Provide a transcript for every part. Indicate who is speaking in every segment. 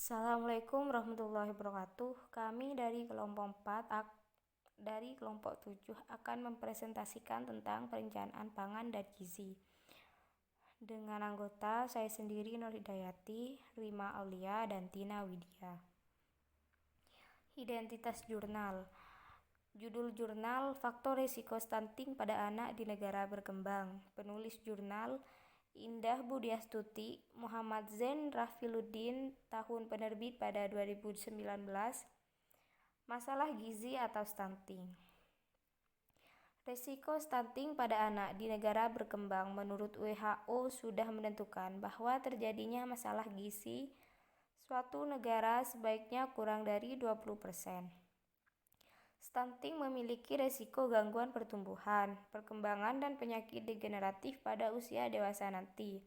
Speaker 1: Assalamualaikum warahmatullahi wabarakatuh. Kami dari kelompok 7 akan mempresentasikan tentang perencanaan pangan dan gizi. Dengan anggota saya sendiri Nur Hidayati, Rima Aulia, dan Tina Widya. Identitas jurnal. Judul jurnal Faktor Risiko Stunting pada Anak di Negara Berkembang. Penulis jurnal Indah Budiastuti, Muhammad Zain Rafiluddin, tahun penerbit pada 2019. Masalah gizi atau stunting. Risiko stunting pada anak di negara berkembang menurut WHO sudah menentukan bahwa terjadinya masalah gizi suatu negara sebaiknya kurang dari 20%. Stunting memiliki risiko gangguan pertumbuhan, perkembangan, dan penyakit degeneratif pada usia dewasa nanti.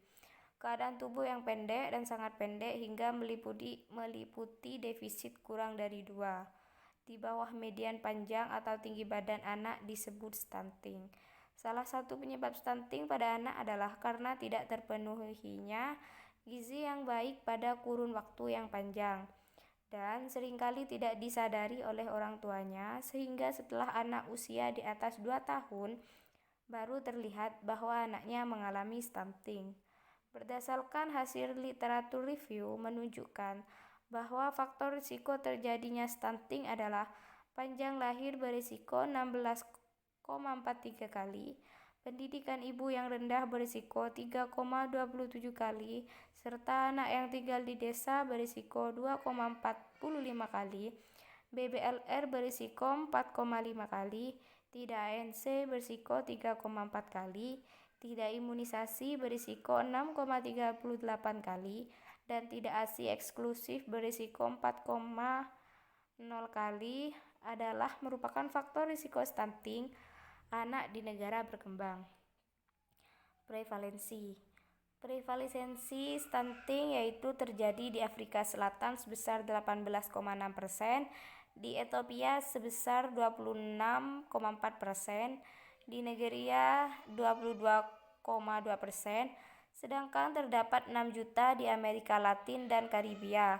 Speaker 1: Keadaan tubuh yang pendek dan sangat pendek hingga meliputi defisit kurang dari 2. Di bawah median panjang atau tinggi badan anak disebut stunting. Salah satu penyebab stunting pada anak adalah karena tidak terpenuhinya gizi yang baik pada kurun waktu yang panjang dan seringkali tidak disadari oleh orang tuanya, sehingga setelah anak usia di atas 2 tahun baru terlihat bahwa anaknya mengalami stunting. Berdasarkan hasil literatur review menunjukkan bahwa faktor risiko terjadinya stunting adalah panjang lahir berisiko 16,43 kali, pendidikan ibu yang rendah berisiko 3,27 kali, serta anak yang tinggal di desa berisiko 2,45 kali, BBLR berisiko 4,5 kali, tidak ANC berisiko 3,4 kali, tidak imunisasi berisiko 6,38 kali, dan tidak ASI eksklusif berisiko 4,0 kali adalah merupakan faktor risiko stunting anak di negara berkembang. Prevalensi stunting yaitu terjadi di Afrika Selatan sebesar 18,6%, di Ethiopia sebesar 26,4%, di Nigeria 22,2%, sedangkan terdapat 6 juta di Amerika Latin dan Karibia.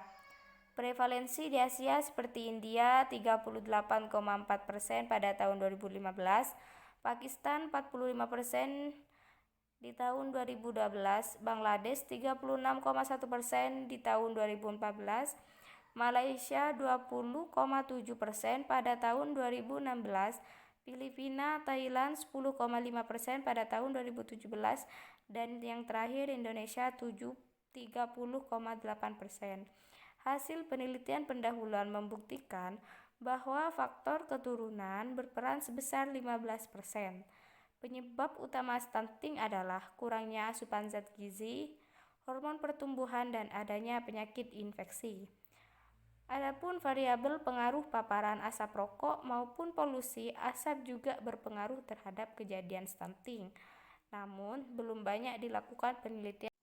Speaker 1: Prevalensi di Asia seperti India 38,4% pada tahun 2015, Pakistan 45% di tahun 2012, Bangladesh 36,1% di tahun 2014, Malaysia 20,7% pada tahun 2016, Filipina, Thailand 10,5% pada tahun 2017, dan yang terakhir Indonesia 30,8%. Hasil penelitian pendahuluan membuktikan bahwa faktor keturunan berperan sebesar 15%. Penyebab utama stunting adalah kurangnya asupan zat gizi, hormon pertumbuhan, dan adanya penyakit infeksi. Adapun variabel pengaruh paparan asap rokok maupun polusi asap juga berpengaruh terhadap kejadian stunting. Namun, belum banyak dilakukan penelitian.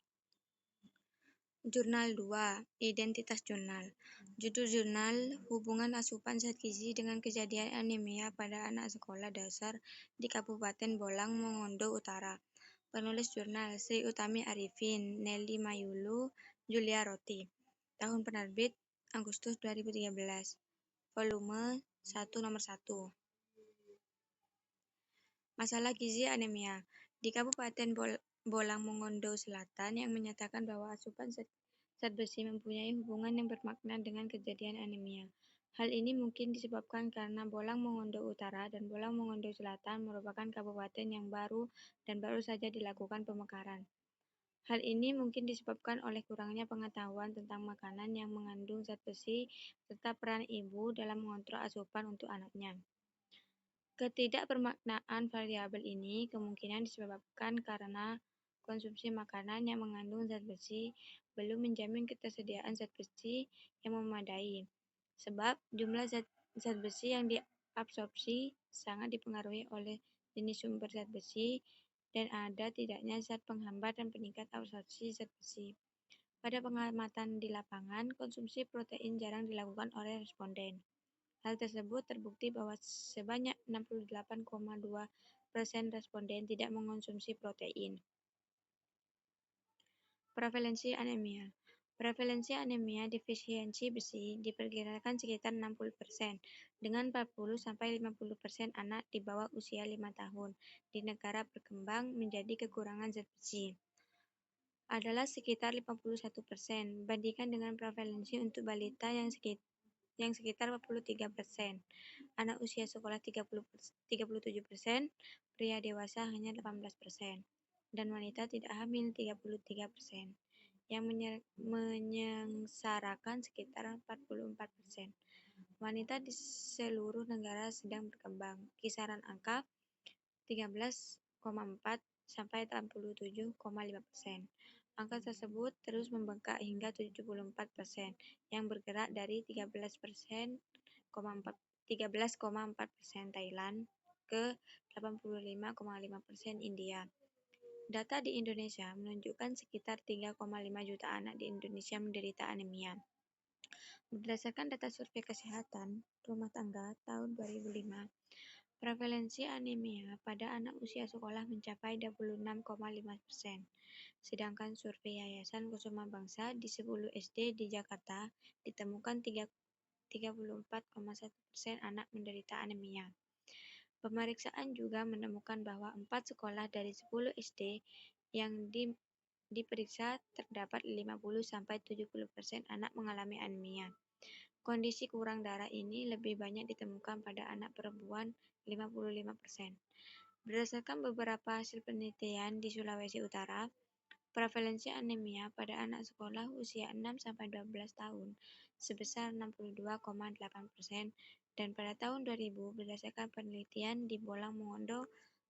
Speaker 2: Jurnal 2. Identitas jurnal. Judul jurnal Hubungan asupan zat gizi dengan kejadian anemia pada anak sekolah dasar di Kabupaten Bolang, Mongondo Utara. Penulis jurnal Sri Utami Arifin, Nelly Mayulu, Julia Roti. Tahun penerbit Agustus 2013. Volume 1 nomor 1. Masalah gizi anemia. Di Kabupaten Bolang Mongondo Selatan yang menyatakan bahwa asupan zat besi mempunyai hubungan yang bermakna dengan kejadian anemia. Hal ini mungkin disebabkan karena Bolang Mongondo Utara dan Bolang Mongondo Selatan merupakan kabupaten yang baru dan baru saja dilakukan pemekaran. Hal ini mungkin disebabkan oleh kurangnya pengetahuan tentang makanan yang mengandung zat besi serta peran ibu dalam mengontrol asupan untuk anaknya. Ketidakbermaknaan variabel ini kemungkinan disebabkan karena konsumsi makanan yang mengandung zat besi belum menjamin ketersediaan zat besi yang memadai, sebab jumlah zat besi yang diabsorpsi sangat dipengaruhi oleh jenis sumber zat besi dan ada tidaknya zat penghambat dan peningkat absorpsi zat besi. Pada pengamatan di lapangan, konsumsi protein jarang dilakukan oleh responden. Hal tersebut terbukti bahwa sebanyak 68,2% responden tidak mengonsumsi protein. Prevalensi anemia. Prevalensi anemia defisiensi besi diperkirakan sekitar 60%, dengan 40-50% anak di bawah usia 5 tahun di negara berkembang menjadi kekurangan zat besi. Adalah sekitar 51%, bandingkan dengan prevalensi untuk balita yang sekitar 43%, anak usia sekolah 37%, pria dewasa hanya 18%, dan wanita tidak hamil 33%, yang menyengsarakan sekitar 44%. Wanita di seluruh negara sedang berkembang, kisaran angka 13,4 sampai 87,5%. Angka tersebut terus membengkak hingga 74%, yang bergerak dari 13,4% Thailand ke 85,5% India. Data di Indonesia menunjukkan sekitar 3,5 juta anak di Indonesia menderita anemia. Berdasarkan data Survei Kesehatan Rumah Tangga tahun 2005, prevalensi anemia pada anak usia sekolah mencapai 26,5%, sedangkan survei Yayasan Kusuma Bangsa di 10 SD di Jakarta ditemukan 34,1% anak menderita anemia. Pemeriksaan juga menemukan bahwa 4 sekolah dari 10 SD yang diperiksa terdapat 50-70% anak mengalami anemia. Kondisi kurang darah ini lebih banyak ditemukan pada anak perempuan 55%. Berdasarkan beberapa hasil penelitian di Sulawesi Utara, prevalensi anemia pada anak sekolah usia 6-12 tahun sebesar 62,8%, dan pada tahun 2000 berdasarkan penelitian di Bolang Mongondo,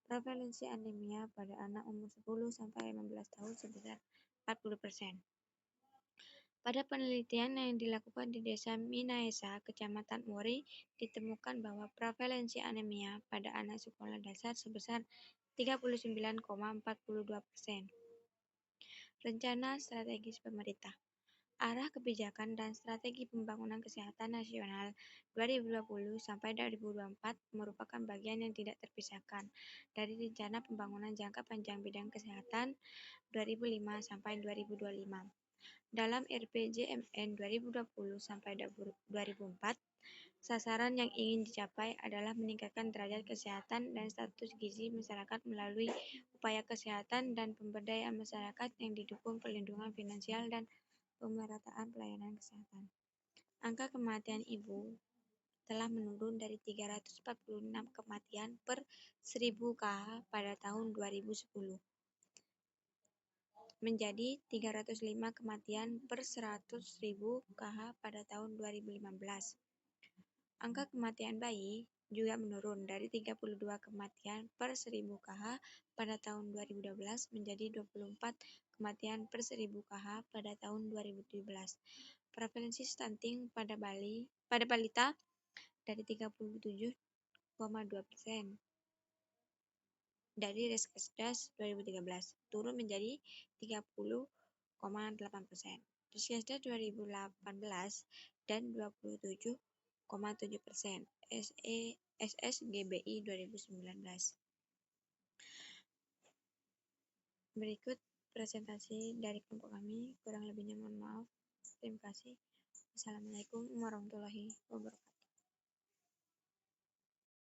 Speaker 2: prevalensi anemia pada anak umur 10-15 tahun sebesar 40%. Pada penelitian yang dilakukan di Desa Minaesa, Kecamatan Uri, ditemukan bahwa prevalensi anemia pada anak sekolah dasar sebesar 39,42%. Rencana strategis pemerintah. Arah kebijakan dan strategi pembangunan kesehatan nasional 2020-2024 merupakan bagian yang tidak terpisahkan dari rencana pembangunan jangka panjang bidang kesehatan 2005-2025. Dalam RPJMN 2020-2024, sasaran yang ingin dicapai adalah meningkatkan derajat kesehatan dan status gizi masyarakat melalui upaya kesehatan dan pemberdayaan masyarakat yang didukung perlindungan finansial dan pemerataan pelayanan kesehatan. Angka kematian ibu telah menurun dari 346 kematian per 1000 KH pada tahun 2010 menjadi 305 kematian per 100.000 KH pada tahun 2015. Angka kematian bayi juga menurun dari 32 kematian per 1000 KH pada tahun 2012 menjadi 24 kematian per 1000 KH pada tahun 2017. Prevalensi stunting pada balita dari 37,2% dari Riskesdas 2013 turun menjadi 30,8%. Riskesdas 2018 dan 27,7% SSGBI 2019. Berikut presentasi dari kelompok kami, kurang lebihnya mohon maaf. Terima kasih. Assalamualaikum warahmatullahi wabarakatuh.